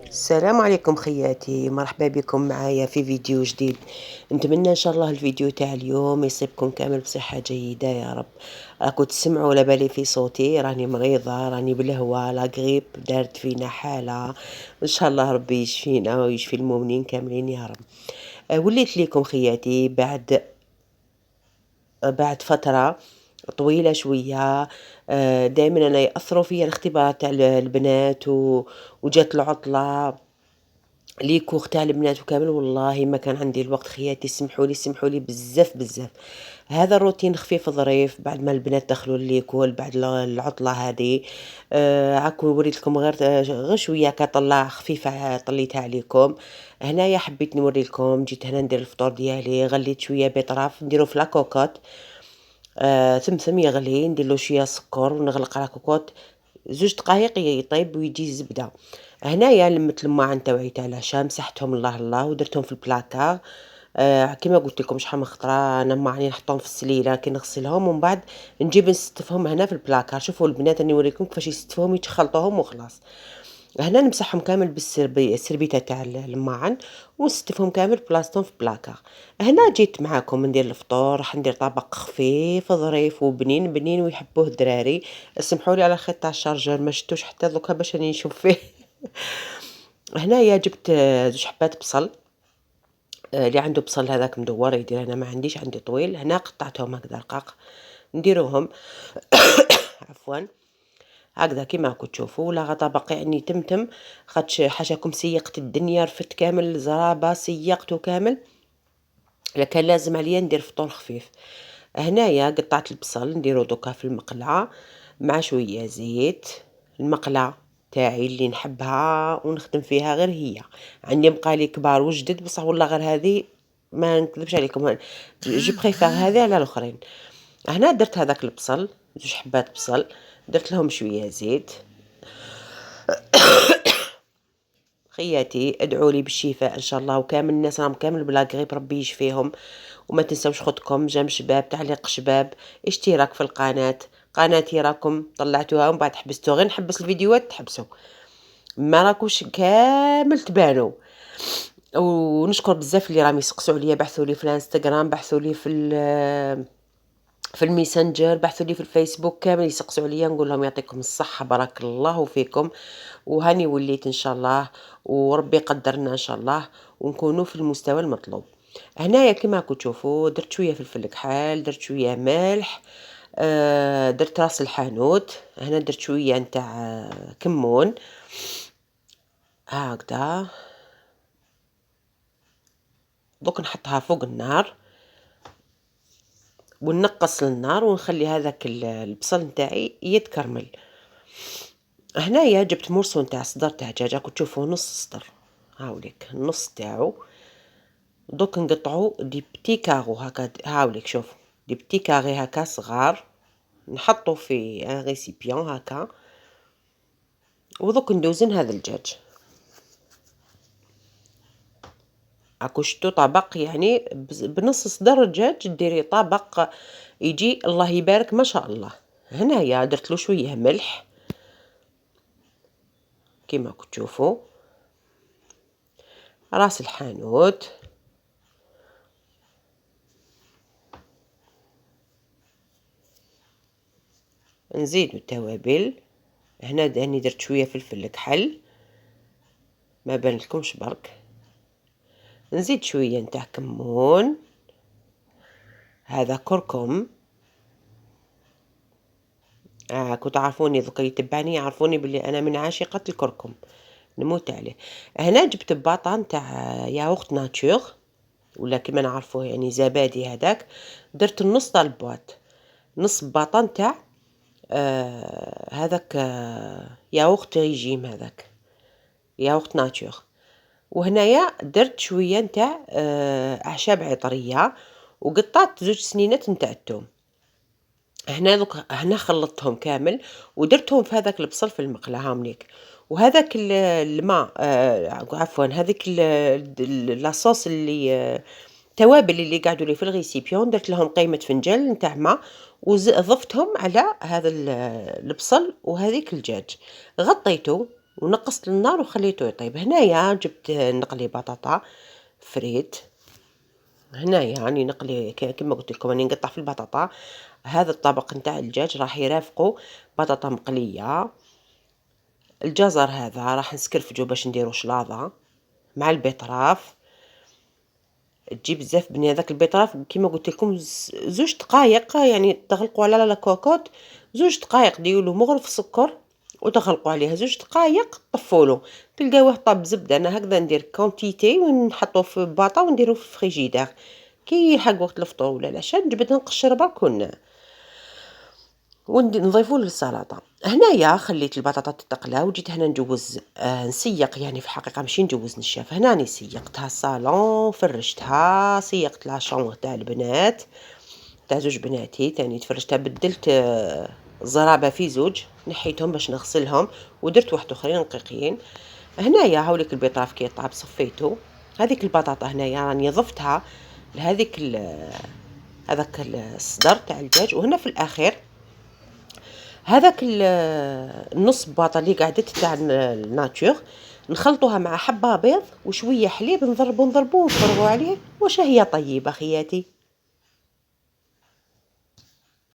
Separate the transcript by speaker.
Speaker 1: السلام عليكم خياتي، مرحبا بكم معايا في فيديو جديد. نتمنى ان شاء الله الفيديو تاع اليوم يصيبكم كامل بصحة جيدة يا رب. راكم تسمعوا على بالي في صوتي، راني مريضة، راني بالهوا، لا غريب دارت فينا حالة. ان شاء الله ربي يشفينا ويشفي المؤمنين كاملين يا رب. وليت ليكم خياتي بعد فترة طويلة شوية. دائما أنا يأثروا فيا الاختبارات تاع البنات وجات العطلة ليكو تاع البنات وكامل، والله ما كان عندي الوقت خياتي. سمحوا لي بزاف بزاف. هذا الروتين خفيف ظريف بعد ما البنات دخلوا ليكول بعد العطلة هذه. عاكم وريت لكم غير شوية كطلع خفيفة طليتها عليكم. هنايا حبيت نوري لكم، جيت هنا ندير الفطور ديالي، غليت شوية بيطراف نديرو في لاكوكوت. ثمثم يغلي، نديرلو شوية سكر ونغلق على كوكوط 2 دقايق يطيب ويجي زبدة. هنايا لمت الماعن تاوعي تاع العشاء، مسحتهم الله الله ودرتهم في البلاكار. كيما قلت لكم شحال من خطره انا ماعني نحطهم في السليله كي نغسلهم ومن بعد نجيب نستفهم هنا في البلاكار. شوفوا البنات راني نوريكم كيفاش يستفهم، يتخلطوهم وخلاص. هنا نمسحهم كامل السربيته تاع الماعن ونستفهم كامل بلاصتهم في بلاكار. هنا جيت معاكم ندير الفطور، راح ندير طبق خفيف ظريف وبنين بنين ويحبوه الدراري. سمحوا لي على خيط تاع الشارجر ما شفتوش حتى دوكا باش راني نشوف فيه. هنايا جبت 2 حبات بصل. اللي عنده بصل هذاك مدور يدير، انا ما عنديش، عندي طويل. هنا قطعتهم هكذا رقاق نديروهم. عفوا هكذا كيما راكم تشوفوا، ولا طبق يعني تمتم. خاطش حاجاكم سيقت الدنيا، رفت كامل زرابه سيقته كامل، لكن لازم عليا ندير فطور خفيف. هنايا قطعت البصل نديرو دوكا في المقلعه مع شويه زيت. المقله تاعي اللي نحبها ونخدم فيها غير هي، عندي مقالي كبار وجدد بصح والله غير هذه ما نكذبش عليكم، جو بريفير هذه على الاخرين. هنا درت هذاك البصل 2 حبات بصل، درت لهم شويه زيت. خياتي ادعوا لي بالشفاء ان شاء الله، وكامل الناس راهم كامل بلا غريب ربي يشفيهم. وما تنسوش خدكم جيم شباب، تعليق شباب، اشتراك في القناه. قناتي راكم طلعتوها ومن بعد حبستو، غير نحبس الفيديوهات تحبسوا، ما راكوش كامل تبانوا. ونشكر بزاف اللي راهم يسقسوا عليا، بحثوا لي في الانستغرام، بحثوا لي في الميسنجر، بحثوا لي في الفيسبوك، كامل يسقسوا عليا، نقول لهم يعطيكم الصحة بارك الله فيكم. وهاني وليت ان شاء الله، وربي يقدرنا ان شاء الله ونكونوا في المستوى المطلوب. هنايا كما راكم تشوفوا درت شويه فلفل كحال، درت شويه ملح، درت راس الحانوت. هنا درت شويه نتاع كمون هكذا. دوك نحطها فوق النار ونقص النار ونخلي هذاك البصل نتاعي يتكرمل. هنايا جبت مرصو نتاع صدر تاع دجاجه، راكم تشوفوا نص صدر، هاوليك النص تاعو. دوك نقطعو دي بتي كارو هكا، هاوليك شوف دي بتي كاري هكا صغار، نحطو في ان ريسيبيون هكا. ودوك ندوزن هذا الدجاج، راكو شتو طبق يعني بنص صدر الدجاج ديري طبق يجي الله يبارك ما شاء الله. هنايا درت له شويه ملح كيما راكم تشوفوا، راس الحانوت، نزيدو التوابل. هنا راني درت شويه فلفل كحل ما بانلكمش برك، نزيد شويه نتاع كمون، هذا كركم. كنت عارفوني دوكا يتبعني يعرفوني بلي انا من عاشقة الكركم، نموت عليه. هنا جبت باطا نتاع ياغورت ناتور ولا كيما نعرفوه يعني زبادي هذاك، درت النص تاع البواط، نص باطا نتاع هذاك ياغورت ريجيم، هذاك ياغورت ناتور. وهنايا درت شويه نتاع اعشاب عطريه، وقطعت 2 سنينات نتاع الثوم. هنا دوك هنا خلطتهم كامل ودرتهم في هذاك البصل في المقله هامليك. وهذاك الماء عفوا هذيك لاصوص اللي التوابل اللي قعدوا لي في الغيسيبيون درت لهم قيمة فنجان نتاع ما، ضفتهم على هذا البصل وهذيك الدجاج، غطيته ونقصت النار وخليته يطيب. هنايا جبت نقلي بطاطا فريت، هنايا راني نقلي كما قلت لكم راني نقطع في البطاطا. هذا الطبق نتاع الدجاج راح يرافقه بطاطا مقلية. الجزر هذا راح نسكرفجو باش نديرو شلاضة مع البيطراف. تجي بزاف بني هذاك البيطراف كيما قلت لكم زوج دقائق يعني تغلقوا على لا كوكوط، زوج دقائق ديروا مغرف سكر وتغلقوا عليها زوج دقائق طفولو تلقاوه طاب زبده. انا هكذا ندير كونتيتي ونحطوه في باطا ونديروه في الفريجيدير كي يلحق وقت الفطور ولا العشاء نجبد نقشر برك ونضيفوه للسلطه. هنايا خليت البطاطا تتقلى وجيت هنا نجوز نسيق، يعني في الحقيقه ماشي نجوز نشاف، هنا راني سيقتها الصالون فرشتها، سيقت لا شونغ تاع البنات تاع زوج بناتي تاني تفرجتها، بدلت الزرابه في زوج نحيتهم باش نغسلهم ودرت واحد اخرين رقيقين. هنايا هاوليك البيطراف كي طاب صفيته. هذيك البطاطا هنايا راني ضفتها لهذيك هذاك الصدر تاع الدجاج. وهنا في الاخير هذاك النص باطه اللي قعدت تاع الناتور نخلطوها مع حبه بيض وشويه حليب، نضربو ونفرغوا عليه، وش هي طيبه خياتي.